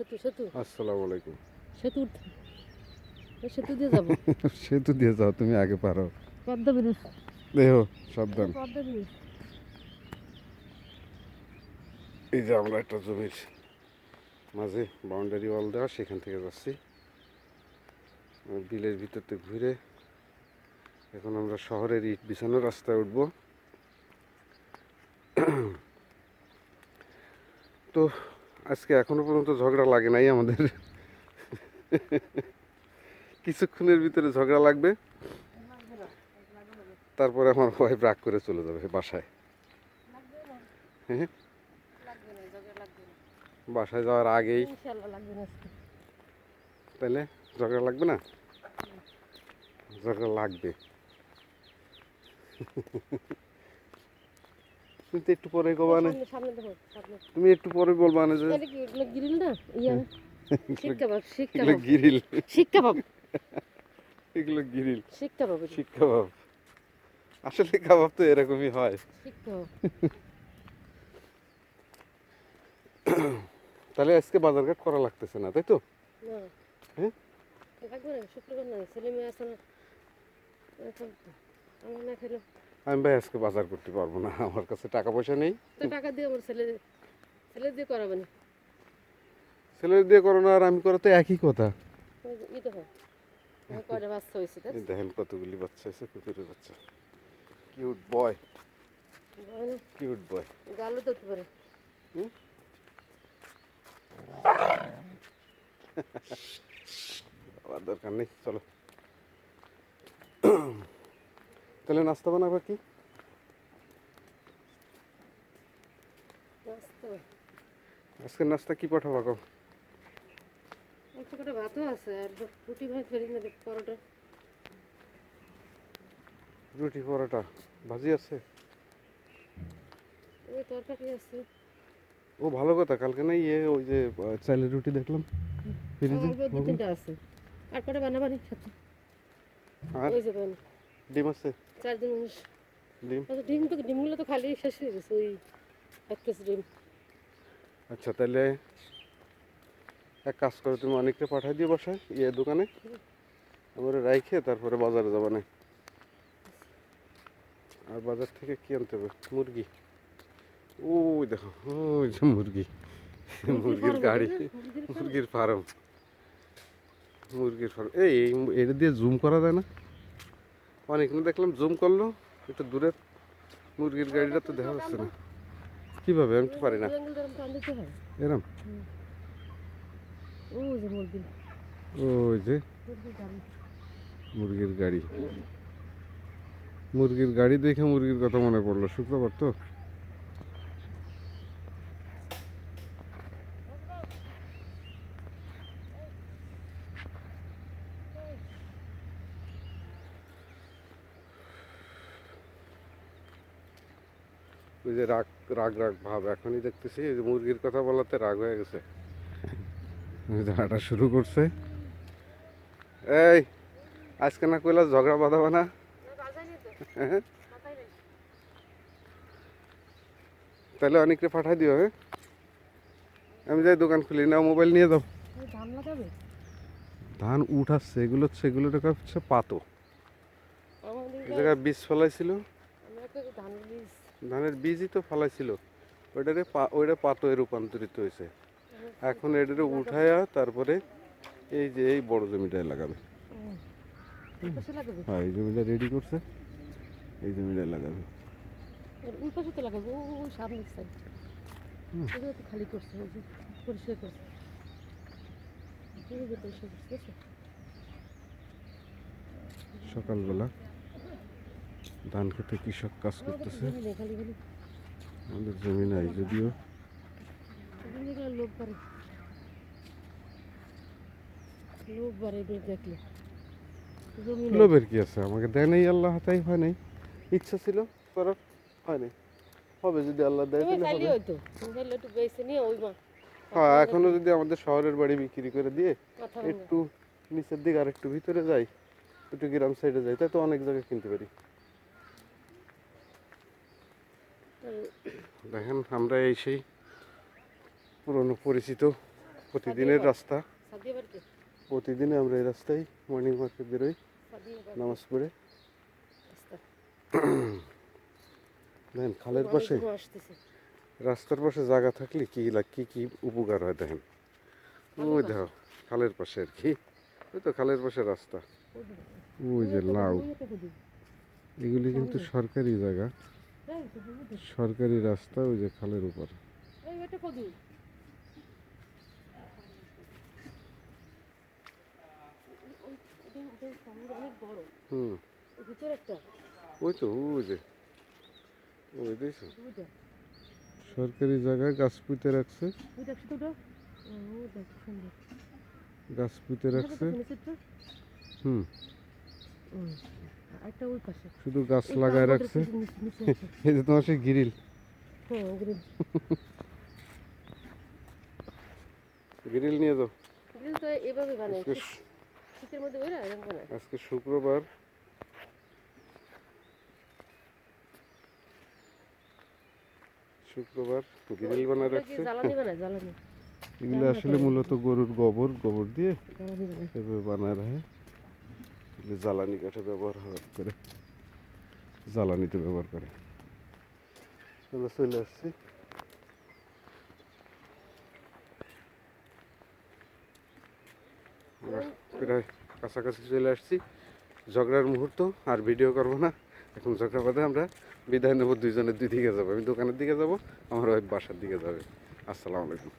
সেতু সেতু আসসালামু আলাইকুম। সেতু সেতু দিয়ে যাবো। সেতু দিয়ে যাও, তুমি আগে পারো। পদ্মা ব্রিজ, দেখো সাবধান। পদ্মা ব্রিজ। এই যে আমরা একটা জমির মাঝে বাউন্ডারি ওয়াল দেওয়া, সেখান থেকে যাচ্ছি বিলের ভিতরতে ঘুরে। এখন আমরা শহরের ইট বিছানো রাস্তায় উঠব। তো আজকে এখনো পর্যন্ত ঝগড়া লাগে নাই আমাদের। কিছুক্ষণের ভিতরে ঝগড়া লাগবে, তারপরে আমার ওয়াইফ রাগ করে চলে যাবে বাসায়। হ্যাঁ, বাসায় যাওয়ার আগেই তাহলে ঝগড়া লাগবে না? ঝগড়া লাগবে। তুমি তো একটু পরে কবা না, তুমি একটু পরে বলবা না যে গ্রিল না ইয়া শিক কাবাব, শিক এগুলো কাবাব, গিরিল, শিক কাবাব, এগুলো গিরিল, শিক কাবাব, শিক কাবাব। আসলে কাবাব তো এরকমই হয়। শিক কাবাব। তাহলে আজকে বাজারঘাট করা লাগতেছে না, তাই তো? না হ্যাঁ, লাগবে না, শুক্রবার না, ছেলে মেয়ে আছে না, এখন আমার না খেলে আমি ভাই আজকে বাজার করতে পারবো না, আমার কাছে টাকা পয়সা নেই। তো টাকা দিয়ে আমার ছেলে ছেলে দিয়ে করাবে না। ছেলের দিয়ে করো না আর আমি করো তো একই কথা। ই তো হয় কয়টা বাচ্চা হয়েছে তাই এই দেখেন কতগুলি বাচ্চা আছে, কুকুরের বাচ্চা। কিউট বয়, কিউট বয়। গালও তো উঠতে পারে। আবার দরকার নেই, চলো। তাহলে নাস্তা বানাবো কি? আজকে নাস্তা কি পাঠাবো গো? অল্প করে ভাতও আছে আর রুটি ভাত ফেরি না, পরোটা। রুটি পরোটা ভাজি আছে। ওই তরকারি আছে। ও ভালো কথা, কালকে না ইয়ে ওই যে চালের রুটি দেখলাম ফ্রিজে। অল্প দু তিনটা আছে আর পরে বানাবানি সাথে। আর ওই যে বান ডিম আছে? 4 দিন মানুষ। ডিম, আচ্ছা ডিম তো, ডিমগুলো তো খালি শেষ হয়ে গেছে, ওই 1 কেজি ডিম। আচ্ছা তাহলে এক কাজ করো, তুমি অনেকটা পাঠাই দিও বাসায় ইয়ে দোকানে, আমরা রাইখে তারপরে বাজারে যাবো না। আর বাজার থেকে কি আনতে হবে? মুরগি। ওই দেখো, ওই যে মুরগি, মুরগির গাড়ি, মুরগির ফার্ম, মুরগির ফার্ম। এই এটা দিয়ে জুম করা যায় না? অনেকক্ষণ দেখলাম জুম করলো, একটু দূরে মুরগির গাড়িটা তো দেখা যাচ্ছে না। কিভাবে? আমি তো পারি না এরম। ওই যে মুরগি, ওই যে মুরগির গাড়ি, মুরগির গাড়ি দেখে মুরগির কথা মনে পড়লো। শুক্রবার তো, ওই যে রাগ রাগ রাগ ভাব এখনই দেখতেছি। এই যে মুরগির কথা বলাতে রাগ হয়ে গেছে, হাঁটা শুরু করছে। এই আজকে না কইলা ঝগড়া বাঁধাবা না? তাহলে অনেককে পাঠাই দিও। হ্যাঁ, আমি যাই দোকান খুলি, না মোবাইল নিয়ে যাও। ধান লাগাবে। ধান উঠাচ্ছে, এগুলো সেগুলো টাকা হচ্ছে পাতো। এই জায়গায় বীজ ফলাইছিল, ধান বীজ ধানের বীজই তো ফলাইছিল, ওইটারে ওইটা পাতোয় রূপান্তরিত হয়েছে। এখন এটারে উঠায়া তারপরে এই যে এই বড় জমিটায় লাগাবে। হ্যাঁ, এই জমিটা রেডি করছে, এই জমিটায় লাগাবে। ওই পাশে তো লাগাবো, ওই সামনের সাইড ওগুলো তো খালি করছে, ওই যে পরিষ্কার করছে, পরিষ্কার করছে। সকালবেলা ধান খেতে কৃষক কাজ করতেছে। খালি খালি আমাদের জমি নাই যদিও। লোক বাড়ে, লোক বাড়ে দেখলে। লোভের কি আছে? আমাকে দেয় নাই আল্লাহ, তাই হয় নাই। ইচ্ছা ছিল করার, হয় নাই। হবে যদি আল্লাহ দেয় তাহলে হবে। হ্যাঁ, এখনো যদি আমাদের শহরের বাড়ি বিক্রি করে দিয়ে একটু নিচের দিকে আর একটু ভিতরে যাই, একটু গ্রাম সাইডে যাই, তাই তো অনেক জায়গায় কিনতে পারি। দেখেন আমরা এই সেই পুরনো পরিচিত প্রতিদিনের রাস্তা, সাদিয়া বাড়িতে প্রতিদিনে আমরা এই রাস্তায় মর্নিং ওয়াকে বেরোই সাদিয়া বাড়ি নামাজ পড়ে। রাস্তা দেখেন খালের পাশে, অনেক আসতেছে রাস্তার পাশে জায়গা থাকলে কি কি উপকার হয় দেখেন। ওই দেখো খালের পাশে আর কি, ওই তো খালের পাশে রাস্তা, ওই যে লাউ, এগুলি কিন্তু সরকারি জায়গা, সরকারি রাস্তা, ওই যে খালের উপর। এই এটা কদু অনেক বড় হুম, ভিতরে একটা ওই তো ওই যে, ওই দেখছো ওইটা সরকারি জায়গায় গাছ পুঁতে রাখছে, ওইটা শুধু ও দেখ সুন্দর গাছ পুঁতে রাখছে। হুম, একটা ওই পাশে শুধু গাছ লাগায় রাখছে। এই যে তোমার সেই গ্রিল, হ্যাঁ গ্রিল নিয়ে যাও। গ্রিল তো এভাবে বানায় আজকে শীতের মধ্যে ওরা এরকম বানায় আজকে শুক্রবার, গ্রিল বানায় ওটা কি রাখছে। জ্বালানি বানায় জ্বালানি এগুলো আসলে মূলত গরুর গোবর দিয়ে জ্বালানি বানায় এভাবে বানায় রাখে। এগুলো জ্বালানি কাঠে ব্যবহার করে, জ্বালানিতে ব্যবহার করে। আমরা চলে আসছি, আমরা প্রায় কাছাকাছি চলে আসছি। ঝগড়ার মুহূর্ত, আর ভিডিও করবো না এখন। ঝগড়া বাদে আমরা বিদায় নেবো, দুইজনের দুই দিকে যাবো। আমি দোকানের দিকে যাব, আমার ওই বাসার দিকে যাবে। আসসালামু আলাইকুম।